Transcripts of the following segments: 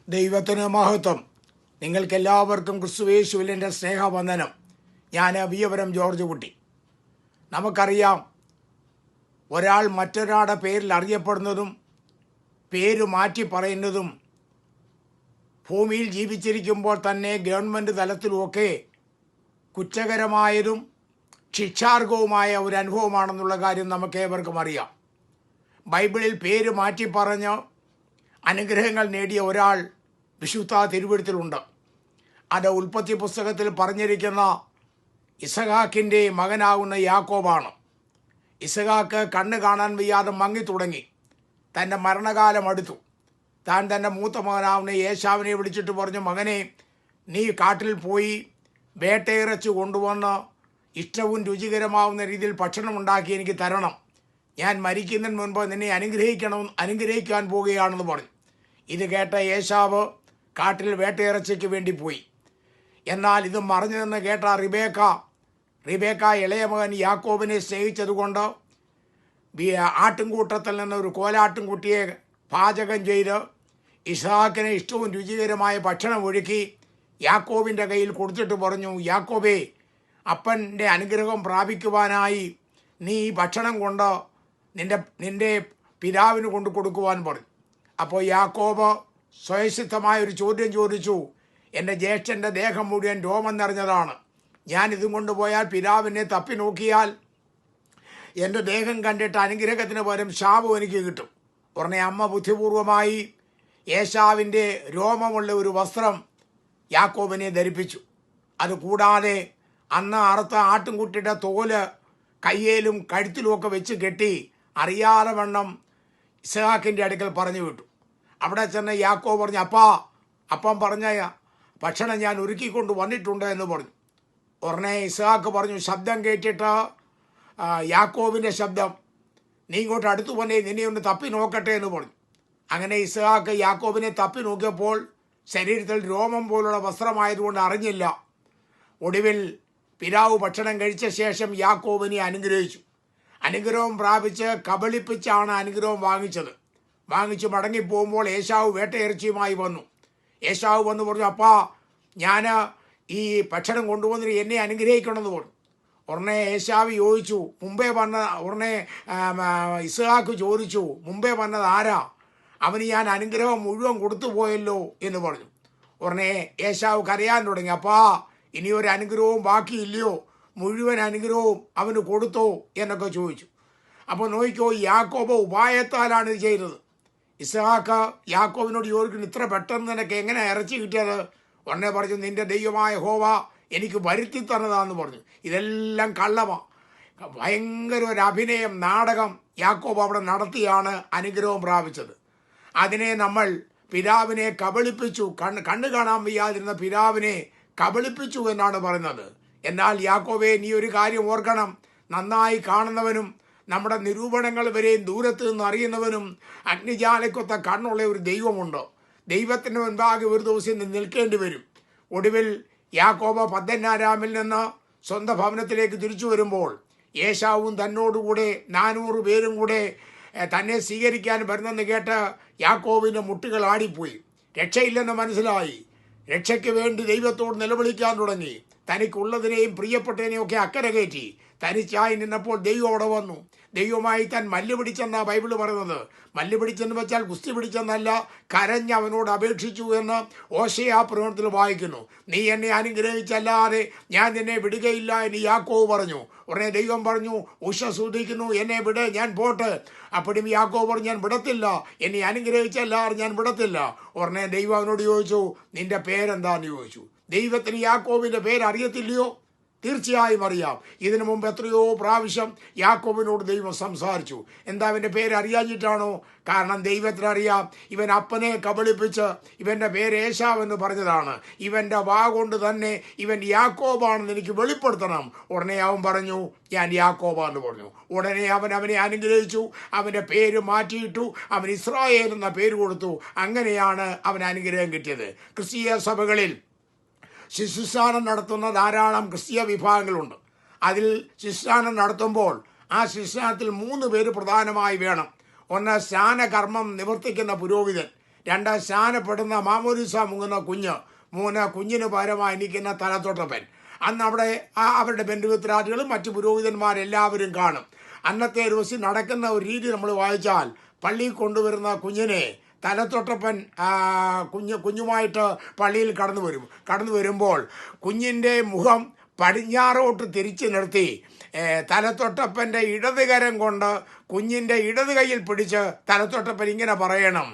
ദൈവത്തിന് മഹത്വം. നിങ്ങൾക്കെല്ലാവർക്കും ക്രിസ്തുയേശുവിൽ എൻ്റെ സ്നേഹവന്ദനം. ഞാൻ വിയപുരം ജോർജ് കുട്ടി. നമുക്കറിയാം, ഒരാൾ മറ്റൊരാളുടെ പേരിൽ അറിയപ്പെടുന്നതും പേര് മാറ്റി പറയുന്നതും ഭൂമിയിൽ ജീവിച്ചിരിക്കുമ്പോൾ തന്നെ ഗവൺമെൻറ് തലത്തിലുമൊക്കെ കുറ്റകരമായതും ശിക്ഷാർഹവുമായ ഒരു അനുഭവമാണെന്നുള്ള കാര്യം നമുക്കേവർക്കും അറിയാം. ബൈബിളിൽ പേര് മാറ്റി പറഞ്ഞ് അനുഗ്രഹങ്ങൾ നേടിയ ഒരാൾ വിശുദ്ധ തിരുവെഴുത്തിലുണ്ട്. അത് ഉൽപ്പത്തി പുസ്തകത്തിൽ പറഞ്ഞിരിക്കുന്ന ഇസഹാക്കിൻ്റെ മകനാകുന്ന യാക്കോബാണ്. ഇസഹാക്ക് കണ്ണ് കാണാൻ വയ്യാതെ മങ്ങി തുടങ്ങി. തൻ്റെ മരണകാലം അടുത്തു. താൻ തൻ്റെ മൂത്ത മകനാവുന്ന ഏശാവിനെ വിളിച്ചിട്ട് പറഞ്ഞു, മകനെ, നീ കാട്ടിൽ പോയി വേട്ടയിറച്ചി കൊണ്ടുവന്ന് ഇഷ്ടവും രുചികരമാവുന്ന രീതിയിൽ ഭക്ഷണം ഉണ്ടാക്കി എനിക്ക് തരണം. ഞാൻ മരിക്കുന്നതിന് മുൻപ് നിന്നെ അനുഗ്രഹിക്കാൻ പോവുകയാണെന്ന് പറഞ്ഞു. ഇത് കേട്ട ഏശാവ് കാട്ടിൽ വേട്ടയിറച്ചിക്ക് വേണ്ടി പോയി. എന്നാൽ ഇത് മറിഞ്ഞു നിന്ന് കേട്ട റിബേക്ക ഇളയ മകൻ യാക്കോബിനെ സ്നേഹിച്ചതുകൊണ്ട് ആട്ടിൻകൂട്ടത്തിൽ നിന്ന് ഒരു കോലാട്ടിൻകുട്ടിയെ പാചകം ചെയ്ത് ഇസ്ഹാക്കിന് ഇഷ്ടവും രുചികരമായ ഭക്ഷണം ഒരുക്കി യാക്കോബിൻ്റെ കയ്യിൽ കൊടുത്തിട്ട് പറഞ്ഞു, യാക്കോബേ, അപ്പൻ്റെ അനുഗ്രഹം പ്രാപിക്കുവാനായി നീ ഈ ഭക്ഷണം കൊണ്ട് നിൻ്റെ പിതാവിന് കൊണ്ട് കൊടുക്കുവാൻ പറഞ്ഞു. അപ്പോൾ യാക്കോബ് സ്വയസിദ്ധമായ ഒരു ചോദ്യം ചോദിച്ചു, എൻ്റെ ജ്യേഷ്ഠൻ്റെ ദേഹം മുഴുവൻ രോമം നിറഞ്ഞതാണ്. ഞാൻ ഇതും കൊണ്ടുപോയാൽ പിതാവിനെ തപ്പി നോക്കിയാൽ എൻ്റെ ദേഹം കണ്ടിട്ട് അനുഗ്രഹത്തിന് പകരം ശാപം എനിക്ക് കിട്ടും. ഉടനെ അമ്മ ബുദ്ധിപൂർവമായി ഏശാവിൻ്റെ രോമമുള്ള ഒരു വസ്ത്രം യാക്കോബിനെ ധരിപ്പിച്ചു. അതുകൂടാതെ അന്ന് അറുത്ത ആട്ടിൻകുട്ടിയുടെ തോല് കയ്യേലും കഴുത്തിലുമൊക്കെ വെച്ച് കെട്ടി അറിയാതെ വണ്ണം ഇസ്ഹാക്കിൻ്റെ അടുക്കൽ പറഞ്ഞു വിട്ടു. അവിടെ ചെന്ന് യാക്കോബ് പറഞ്ഞു, അപ്പം പറഞ്ഞ ഭക്ഷണം ഞാൻ ഒരുക്കിക്കൊണ്ട് വന്നിട്ടുണ്ട് എന്ന് പറഞ്ഞു. ഉടനെ ഇസ്ഹാക്ക് പറഞ്ഞു, ശബ്ദം കേട്ടിട്ട് യാക്കോബിൻ്റെ ശബ്ദം, നീ ഇങ്ങോട്ട് അടുത്തു വന്നേ, നിന്നെ ഒന്ന് തപ്പി നോക്കട്ടെ എന്ന് പറഞ്ഞു. അങ്ങനെ ഇസ്ഹാക്ക് യാക്കോബിനെ തപ്പി നോക്കിയപ്പോൾ ശരീരത്തിൽ രോമം പോലുള്ള വസ്ത്രമായതുകൊണ്ട് അറിഞ്ഞില്ല. ഒടുവിൽ പിതാവ് ഭക്ഷണം കഴിച്ച ശേഷം യാക്കോബിനെ അനുഗ്രഹിച്ചു. അനുഗ്രഹം പ്രാപിച്ച് കബളിപ്പിച്ചാണ് അനുഗ്രഹം വാങ്ങിച്ചു മടങ്ങിപ്പോകുമ്പോൾ ഏശാവ് വേട്ടയിറച്ചിയുമായി വന്നു. ഏശാവ് വന്നു പറഞ്ഞു, അപ്പാ, ഞാൻ ഈ ഭക്ഷണം കൊണ്ടുവന്നിട്ട് എന്നെ അനുഗ്രഹിക്കണമെന്ന് പറഞ്ഞു. ഉടനെ ഏശാവ് ചോദിച്ചു, ഉടനെ ഇസ്ഹാക്ക് ചോദിച്ചു, മുമ്പേ വന്നത് ആരാ? അവന് ഞാൻ അനുഗ്രഹം മുഴുവൻ കൊടുത്തു പോയല്ലോ എന്ന് പറഞ്ഞു. ഉടനെ ഏശാവ് കരയാൻ തുടങ്ങി, അപ്പാ, ഇനിയൊരു അനുഗ്രഹവും ബാക്കിയില്ലയോ? മുഴുവൻ അനുഗ്രഹവും അവന് കൊടുത്തോ എന്നൊക്കെ ചോദിച്ചു. അപ്പോൾ നോക്കിക്കോ, യാക്കോബ് ഉപായത്താലാണ് ഇത് ചെയ്തത്. ഇസ്ഹാക്ക് യാക്കോബിനോട് ചോദിക്കുന്നു, ഇത്ര പെട്ടെന്ന് നിനക്ക് എങ്ങനെ ഇറച്ചി കിട്ടിയത്? ഉടനെ പറഞ്ഞു, നിന്റെ ദൈവമായ യഹോവ എനിക്ക് വരുത്തി തന്നതാന്ന് പറഞ്ഞു. ഇതെല്ലാം കള്ളമാണ്. ഭയങ്കര ഒരു അഭിനയം, നാടകം യാക്കോബ് അവിടെ നടത്തിയാണ് അനുഗ്രഹം പ്രാപിച്ചത്. അതിനെ നമ്മൾ പിതാവിനെ കബളിപ്പിച്ചു, കണ്ണ് കാണാൻ വയ്യാതിരുന്ന പിതാവിനെ കബളിപ്പിച്ചു എന്നാണ് പറയുന്നത്. എന്നാൽ യാക്കോബേ, നീ ഒരു കാര്യം ഓർക്കണം, നന്നായി കാണുന്നവനും നമ്മുടെ നിരൂപണങ്ങൾ വരെയും ദൂരത്ത് നിന്ന് അറിയുന്നവനും അഗ്നിജാലക്കൊത്ത കണ്ണുള്ള ഒരു ദൈവമുണ്ട്. ദൈവത്തിന് മുൻപാകെ ഒരു ദിവസം നിൽക്കേണ്ടി വരും. ഒടുവിൽ യാക്കോബ് പദ്ദൻആരാമിൽ നിന്ന് സ്വന്തം ഭവനത്തിലേക്ക് തിരിച്ചു വരുമ്പോൾ ഏശാവും തന്നോടുകൂടെ 400 പേരും കൂടെ തന്നെ സ്വീകരിക്കാൻ വരുന്നെന്ന് കേട്ട് യാക്കോബിൻ്റെ മുട്ടുകൾ ആടിപ്പോയി. രക്ഷയില്ലെന്ന് മനസ്സിലായി. രക്ഷയ്ക്ക് വേണ്ടി ദൈവത്തോട് നിലവിളിക്കാൻ തുടങ്ങി. തനിക്കുള്ളതിനെയും പ്രിയപ്പെട്ടതിനെയും ഒക്കെ അക്കരെ കയറ്റി തനിച്ചായി നിന്നപ്പോൾ ദൈവം അവിടെ വന്നു. ദൈവമായി താൻ മല്ല് പിടിച്ചെന്നാണ് ബൈബിള് പറയുന്നത്. മല്ല് പിടിച്ചെന്ന് വെച്ചാൽ കുസ്തി പിടിച്ചെന്നല്ല, കരഞ്ഞ് അവനോട് അപേക്ഷിച്ചു എന്ന് ഓശയാ പ്രവണത്തിൽ വായിക്കുന്നു. നീ എന്നെ അനുഗ്രഹിച്ചല്ലാതെ ഞാൻ നിന്നെ വിടുകയില്ല എന്ന് യാക്കോബ് പറഞ്ഞു. ഉടനെ ദൈവം പറഞ്ഞു, ഉഷസൂദിക്കുന്നു, എന്നെ വിട്, ഞാൻ പോട്ട്. അപ്പോഴും യാക്കോബ് പറഞ്ഞു, ഞാൻ വിടത്തില്ല, എന്നെ അനുഗ്രഹിച്ചല്ലാതെ ഞാൻ വിടത്തില്ല. ഉടനെ ദൈവം അവനോട് ചോദിച്ചു, നിന്റെ പേരെന്താന്ന് ചോദിച്ചു. ദൈവത്തിന് യാക്കോബിൻ്റെ പേരറിയത്തില്ലയോ? തീർച്ചയായും അറിയാം. ഇതിനു മുമ്പ് എത്രയോ പ്രാവശ്യം യാക്കോബിനോട് ദൈവം സംസാരിച്ചു. എന്താ അവൻ്റെ പേര് അറിയാഞ്ഞിട്ടാണോ? കാരണം ദൈവത്തിനറിയാം, ഇവൻ അപ്പനെ കബളിപ്പിച്ച് ഇവൻ്റെ പേര് ഏശാവ് എന്ന് പറഞ്ഞതാണ്. ഇവൻ്റെ വാ കൊണ്ട് തന്നെ ഇവൻ യാക്കോബാണെന്ന് എനിക്ക് വെളിപ്പെടുത്തണം. ഉടനെ അവൻ പറഞ്ഞു, ഞാൻ യാക്കോബാന്ന് പറഞ്ഞു. ഉടനെ അവനെ അനുഗ്രഹിച്ചു. അവൻ്റെ പേര് മാറ്റിയിട്ടു. അവൻ ഇസ്രായേൽ എന്ന പേര് കൊടുത്തു. അങ്ങനെയാണ് അവന് അനുഗ്രഹം കിട്ടിയത്. ക്രിസ്തീയ സഭകളിൽ ശിശുസ്ഥാനം നടത്തുന്ന ധാരാളം ക്രിസ്തീയ വിഭാഗങ്ങളുണ്ട്. അതിൽ ശിശുസ്ഥാനം നടത്തുമ്പോൾ ആ ശിശുസ്ഥാനത്തിൽ 3 പേര് പ്രധാനമായി വേണം. ഒന്ന്, സ്നാനകർമ്മം നിവർത്തിക്കുന്ന പുരോഹിതൻ. രണ്ട് സ്നാനപ്പെടുന്ന മാമോദിസ മുങ്ങുന്ന കുഞ്ഞ്, മൂന്ന് കുഞ്ഞിന് പകരമായി നിൽക്കുന്ന തലത്തൊട്ടപ്പൻ. അന്ന് അവിടെ അവരുടെ ബന്ധുമിത്രാദികളും മറ്റു പുരോഹിതന്മാരെല്ലാവരും കാണും. അന്നത്തെ ദിവസം നടക്കുന്ന ഒരു രീതി നമ്മൾ വായിച്ചാൽ, പള്ളിയിൽ കൊണ്ടുവരുന്ന കുഞ്ഞിനെ തലത്തൊട്ടപ്പൻ കുഞ്ഞുമായിട്ട് പള്ളിയിൽ കടന്നു വരുമ്പോൾ കുഞ്ഞിൻ്റെ മുഖം പടിഞ്ഞാറോട്ട് തിരിച്ചു നിർത്തി തലത്തൊട്ടപ്പൻ്റെ ഇടതുകരം കൊണ്ട് കുഞ്ഞിൻ്റെ ഇടത് കൈയിൽ പിടിച്ച് തലത്തൊട്ടപ്പൻ ഇങ്ങനെ പറയണം.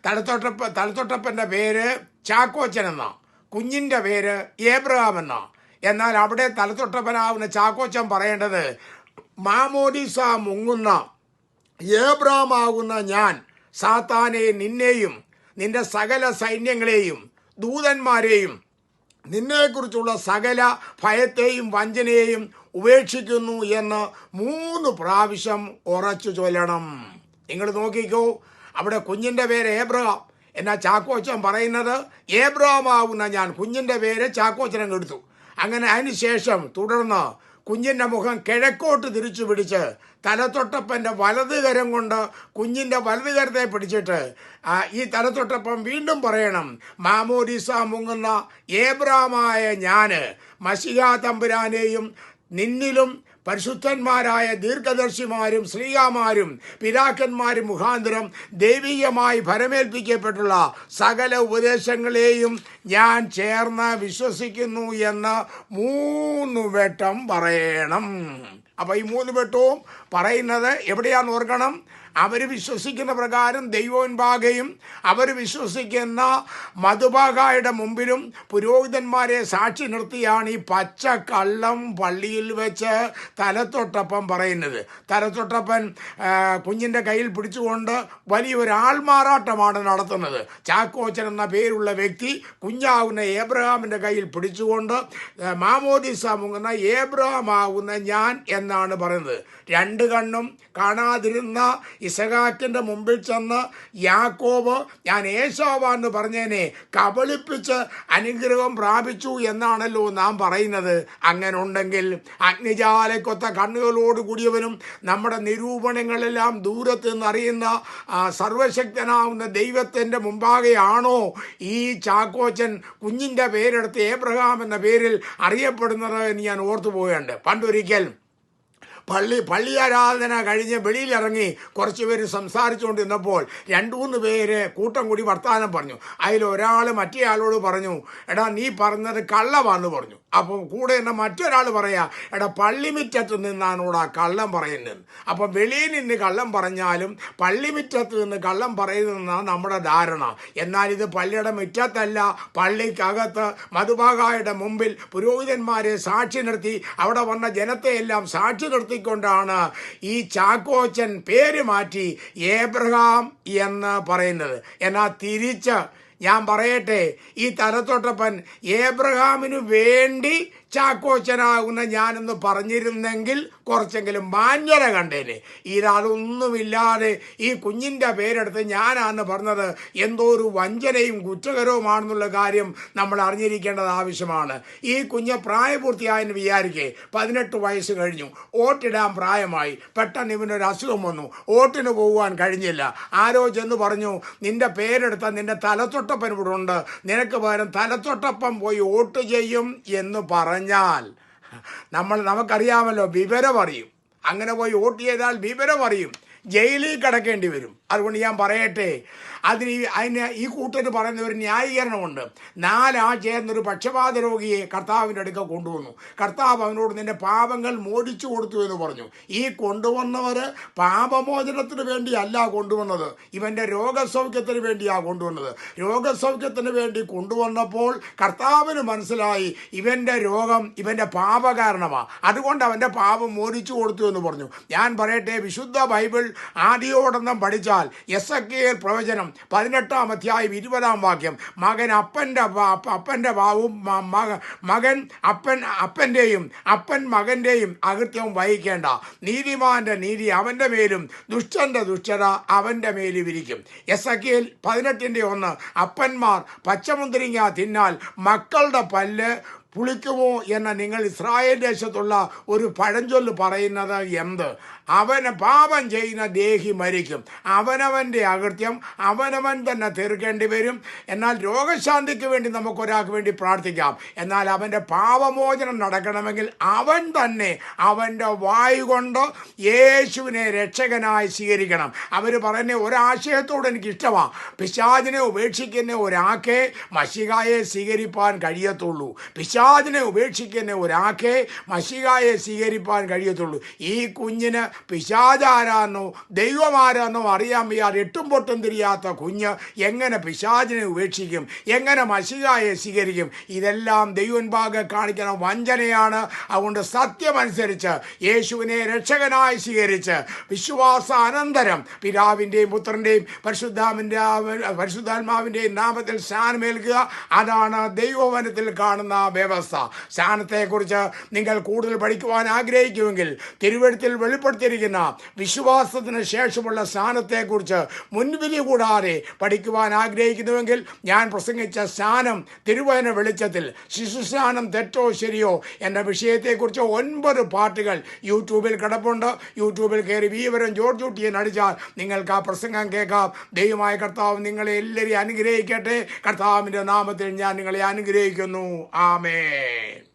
തലത്തൊട്ടപ്പൻ്റെ പേര് ചാക്കോച്ചൻ എന്ന, കുഞ്ഞിൻ്റെ പേര് ഏബ്രഹാം എന്ന. എന്നാൽ അവിടെ തലത്തൊട്ടപ്പനാവുന്ന ചാക്കോച്ചൻ പറയേണ്ടത്, മാമോദിസ മുങ്ങുന്ന ഏബ്രഹാം ആകുന്ന ഞാൻ സാത്താനെ, നിന്നെയും നിന്റെ സകല സൈന്യങ്ങളെയും ദൂതന്മാരെയും നിന്നെക്കുറിച്ചുള്ള സകല ഭയത്തെയും വഞ്ചനയെയും ഉപേക്ഷിക്കുന്നു എന്ന് 3 പ്രാവശ്യം ഉറച്ചു ചൊല്ലണം. നിങ്ങൾ നോക്കിക്കോ, അവിടെ കുഞ്ഞിൻ്റെ പേര് ഏബ്രഹാം, എന്നാൽ ചാക്കോച്ചൻ പറയുന്നത് ഏബ്രഹാം ആകുന്ന ഞാൻ. കുഞ്ഞിൻ്റെ പേര് ചാക്കോച്ചൻ എടുത്തു. അങ്ങനെ അതിനുശേഷം തുടർന്ന് കുഞ്ഞിൻ്റെ മുഖം കിഴക്കോട്ട് തിരിച്ചു പിടിച്ച് തലത്തൊട്ടപ്പൻ്റെ വലതുകരം കൊണ്ട് കുഞ്ഞിൻ്റെ വലതുകരത്തെ പിടിച്ചിട്ട് ഈ തലത്തൊട്ടപ്പൻ വീണ്ടും പറയണം, മാമോദിസ മുങ്ങുന്ന ഏബ്രഹാമായ ഞാൻ മശിഹാ തമ്പുരാനെയും നിന്നിലും പരിശുദ്ധന്മാരായ ദീർഘദർശിമാരും ശ്രീകാമാരും പിതാക്കന്മാരും മുഖാന്തരം ദൈവികമായി ഫലമേൽപ്പിക്കപ്പെട്ടുള്ള സകല ഉപദേശങ്ങളെയും ഞാൻ ചേർന്ന് വിശ്വസിക്കുന്നു എന്ന് 3 വട്ടം പറയണം. അപ്പോൾ ഈ 3 വട്ടവും പറയുന്നത് എവിടെയാണെന്ന് ഓർക്കണം. അവർ വിശ്വസിക്കുന്ന പ്രകാരം ദൈവോൻപാകെയും അവർ വിശ്വസിക്കുന്ന മധുബാഗായുടെ മുമ്പിലും പുരോഹിതന്മാരെ സാക്ഷി നിർത്തിയാണ് ഈ പച്ച കള്ളം പള്ളിയിൽ വെച്ച് തലത്തൊട്ടപ്പൻ പറയുന്നത്. തലത്തൊട്ടപ്പൻ കുഞ്ഞിൻ്റെ കയ്യിൽ പിടിച്ചുകൊണ്ട് വലിയൊരു ആൾമാറാട്ടമാണ് നടത്തുന്നത്. ചാക്കോച്ചൻ എന്ന പേരുള്ള വ്യക്തി കുഞ്ഞാവുന്ന ഏബ്രഹാമിൻ്റെ കയ്യിൽ പിടിച്ചുകൊണ്ട് മാമോദിസ മുങ്ങുന്ന ഏബ്രഹാം ആകുന്ന ഞാൻ എന്നാണ് പറയുന്നത്. 2 കണ്ണും കാണാതിരുന്ന ഇസഹാക്കിൻ്റെ മുമ്പിൽ ചെന്ന് യാക്കോബ് ഞാൻ ഏശാവാന്ന് പറഞ്ഞതിനെ കബളിപ്പിച്ച് അനുഗ്രഹം പ്രാപിച്ചു എന്നാണല്ലോ നാം പറയുന്നത്. അങ്ങനെ ഉണ്ടെങ്കിൽ അഗ്നിജാലക്കൊത്ത കണ്ണുകളോട് കൂടിയവനും നമ്മുടെ നിരൂപണങ്ങളെല്ലാം ദൂരത്ത് നിന്നറിയുന്ന സർവശക്തനാവുന്ന ദൈവത്തിൻ്റെ മുമ്പാകെയാണോ ഈ ചാക്കോച്ചൻ കുഞ്ഞിൻ്റെ പേരെടുത്ത് ഏബ്രഹാം എന്ന പേരിൽ അറിയപ്പെടുന്നത് എന്ന് ഞാൻ ഓർത്തു പോയുണ്ട്. പണ്ടൊരിക്കൽ പള്ളി ആരാധന കഴിഞ്ഞ് വെളിയിലിറങ്ങി കുറച്ച് പേര് സംസാരിച്ചുകൊണ്ടിരുന്നപ്പോൾ 2-3 പേര് കൂട്ടം കൂടി വർത്തമാനം പറഞ്ഞു. അതിലൊരാൾ മറ്റേ ആളോട് പറഞ്ഞു, എടാ നീ പറഞ്ഞത് കള്ളമാണെന്ന് പറഞ്ഞു. അപ്പം കൂടെ തന്നെ മറ്റൊരാൾ പറയാ, എടാ പള്ളിമുറ്റത്ത് നിന്നാണോടാ കള്ളം പറയുന്നത്. അപ്പം വെളിയിൽ നിന്ന് കള്ളം പറഞ്ഞാലും പള്ളിമുറ്റത്ത് നിന്ന് കള്ളം പറയുന്നതെന്നാണ് നമ്മുടെ ധാരണ. എന്നാൽ ഇത് പള്ളിയുടെ മുറ്റത്തല്ല, പള്ളിക്കകത്ത് മധുബാഗായുടെ മുമ്പിൽ പുരോഹിതന്മാരെ സാക്ഷി നിർത്തി അവിടെ വന്ന ജനത്തെയെല്ലാം സാക്ഷി നിർത്തിക്കൊണ്ടാണ് ഈ ചാക്കോച്ചൻ പേര് മാറ്റി ഏബ്രഹാം എന്ന് പറയുന്നത്. എന്നാൽ തിരിച്ച് ഞാൻ പറയട്ടെ, ഈ തലത്തൊട്ടപ്പൻ ഏബ്രഹാമിന് വേണ്ടി ചാക്കോച്ചനാകുന്ന ഞാനെന്ന് പറഞ്ഞിരുന്നെങ്കിൽ കുറച്ചെങ്കിലും മാന്യത കണ്ടേനെ. ഇതൊന്നുമില്ലാതെ ഈ കുഞ്ഞിൻ്റെ പേരെടുത്ത് ഞാനാന്ന് പറഞ്ഞത് എന്തോ ഒരു വഞ്ചനയും കുറ്റകരവുമാണെന്നുള്ള കാര്യം നമ്മൾ അറിഞ്ഞിരിക്കേണ്ടത് ആവശ്യമാണ്. ഈ കുഞ്ഞ് പ്രായപൂർത്തിയായെന്ന് വിചാരിക്കേ, 18 വയസ്സ് കഴിഞ്ഞു, വോട്ടിടാൻ പ്രായമായി. പെട്ടെന്ന് ഇവനൊരു അസുഖം വന്നു, വോട്ടിന് പോകുവാൻ കഴിഞ്ഞില്ല. ആരോ ചെന്ന് പറഞ്ഞു, നിന്റെ പേരെടുത്ത നിന്റെ തലത്തൊട്ടപ്പൻ ഇവിടെ ഉണ്ട്, നിനക്ക് പകരം തലത്തൊട്ടപ്പൻ പോയി വോട്ട് ചെയ്യും എന്ന് പറഞ്ഞാൽ നമുക്കറിയാമല്ലോ, വിവരം അറിയും. അങ്ങനെ പോയി വോട്ട് ചെയ്താൽ വിവരം അറിയും, ജയിലിൽ കിടക്കേണ്ടി വരും. അതുകൊണ്ട് ഞാൻ പറയട്ടെ, അതിന് ഈ കൂട്ടര് പറയുന്ന ഒരു ന്യായീകരണമുണ്ട്. 4 ആൾ ചേർന്നൊരു പക്ഷപാത രോഗിയെ കർത്താവിൻ്റെ അടുക്ക കൊണ്ടുവന്നു. കർത്താവ് അവനോട് നിന്റെ പാപങ്ങൾ മോചിച്ചു കൊടുത്തു എന്ന് പറഞ്ഞു. ഈ കൊണ്ടുവന്നവർ പാപമോചനത്തിന് വേണ്ടിയല്ല കൊണ്ടുവന്നത്, ഇവൻ്റെ രോഗസൗഖ്യത്തിന് വേണ്ടിയാണ് കൊണ്ടുവന്നത്. രോഗസൗഖ്യത്തിന് വേണ്ടി കൊണ്ടുവന്നപ്പോൾ കർത്താവിന് മനസ്സിലായി ഇവൻ്റെ രോഗം ഇവൻ്റെ പാപകാരണമാണ്, അതുകൊണ്ട് അവൻ്റെ പാപം മോചിച്ചു കൊടുത്തു എന്ന് പറഞ്ഞു. ഞാൻ പറയട്ടെ, വിശുദ്ധ ബൈബിൾ ആദിയോടൊന്നും പഠിച്ചാൽ എസെക്കിയേൽ പ്രവചനം 18-ാം അധ്യായം 20-ാം വാക്യം, മകൻ അപ്പൻ്റെ ഭാവവും മകൻ അപ്പൻ്റെയും അപ്പൻ മകൻ്റെയും അകൃത്യവും വഹിക്കേണ്ട, നീതിമാന്റെ നീതി അവൻ്റെ മേലും ദുഷ്ടൻ്റെ ദുഷ്ടത അവൻ്റെ മേലും ഇരിക്കും. എസെക്കിയേൽ 18:1, അപ്പന്മാർ പച്ചമുന്തിരിങ്ങ തിന്നാൽ മക്കളുടെ പല്ല് പുളിക്കുമോ എന്ന നിങ്ങൾ ഇസ്രായേൽ ദേശത്തുള്ള ഒരു പഴഞ്ചൊല്ല് പറയുന്നത് എന്ത്? അവന് പാപം ചെയ്യുന്ന ദേഹി മരിക്കും. അവനവൻ്റെ അകൃത്യം അവനവൻ തന്നെ തീർക്കേണ്ടി വരും. എന്നാൽ രോഗശാന്തിക്ക് വേണ്ടി നമുക്കൊരാൾക്ക് വേണ്ടി പ്രാർത്ഥിക്കാം. എന്നാൽ അവൻ്റെ പാപമോചനം നടക്കണമെങ്കിൽ അവൻ തന്നെ അവൻ്റെ വായു കൊണ്ട് യേശുവിനെ രക്ഷകനായി സ്വീകരിക്കണം. അവർ പറയുന്ന ഒരാശയത്തോട് എനിക്കിഷ്ടമാണ്. പിശാചിനെ ഉപേക്ഷിക്കുന്ന ഒരാൾക്കേ മശിഹായെ സ്വീകരിപ്പാൻ കഴിയത്തുള്ളൂ. പിശാചിനെ ഉപേക്ഷിക്കുന്ന ഒരാൾക്കേ മശിഹായെ സ്വീകരിപ്പാൻ കഴിയത്തുള്ളൂ. ഈ കുഞ്ഞിന് പിശാചാരാന്നോ ദൈവമാരാന്നോ അറിയാൻ വയ്യാതെ എട്ടും പൊട്ടും തിരിയാത്ത കുഞ്ഞ് എങ്ങനെ പിശാചിനെ ഉപേക്ഷിക്കും? എങ്ങനെ മശിഹായെ സ്വീകരിക്കും? ഇതെല്ലാം ദൈവൻപാകെ കാണിക്കുന്ന വഞ്ചനയാണ്. അതുകൊണ്ട് സത്യമനുസരിച്ച് യേശുവിനെ രക്ഷകനായി സ്വീകരിച്ച് വിശ്വാസാനന്തരം പിതാവിൻ്റെയും പുത്രൻ്റെയും പരിശുദ്ധാത്മാവിൻ്റെയും നാമത്തിൽ സ്നാനമേൽക്കുക. അതാണ് ദൈവവനത്തിൽ കാണുന്ന വ്യവസ്ഥ. സ്നാനത്തെക്കുറിച്ച് നിങ്ങൾ കൂടുതൽ പഠിക്കുവാൻ ആഗ്രഹിക്കുമെങ്കിൽ തിരുവെഴുത്തിൽ വെളിപ്പെടുത്തിയിരിക്കുന്ന വിശ്വാസത്തിന് ശേഷമുള്ള സ്നാനത്തെക്കുറിച്ച് മുൻവിധി കൂടാതെ പഠിക്കുവാൻ ആഗ്രഹിക്കുന്നുവെങ്കിൽ ഞാൻ പ്രസംഗിച്ച സ്നാനം തിരുവചന വെളിച്ചത്തിൽ ശിശുസ്നാനം തെറ്റോ ശരിയോ എന്ന വിഷയത്തെക്കുറിച്ച് 9 പാട്ടുകൾ യൂട്യൂബിൽ കിടപ്പുണ്ട്. യൂട്യൂബിൽ കയറി വീവരം ജോർജ് കുട്ടിയെ അടിച്ചാൽ നിങ്ങൾക്ക് ആ പ്രസംഗം കേൾക്കാം. ദൈവമായ കർത്താവ് നിങ്ങളെ എല്ലാവരെയും അനുഗ്രഹിക്കട്ടെ. കർത്താവിൻ്റെ നാമത്തിൽ ഞാൻ നിങ്ങളെ അനുഗ്രഹിക്കുന്നു. ആമേൻ.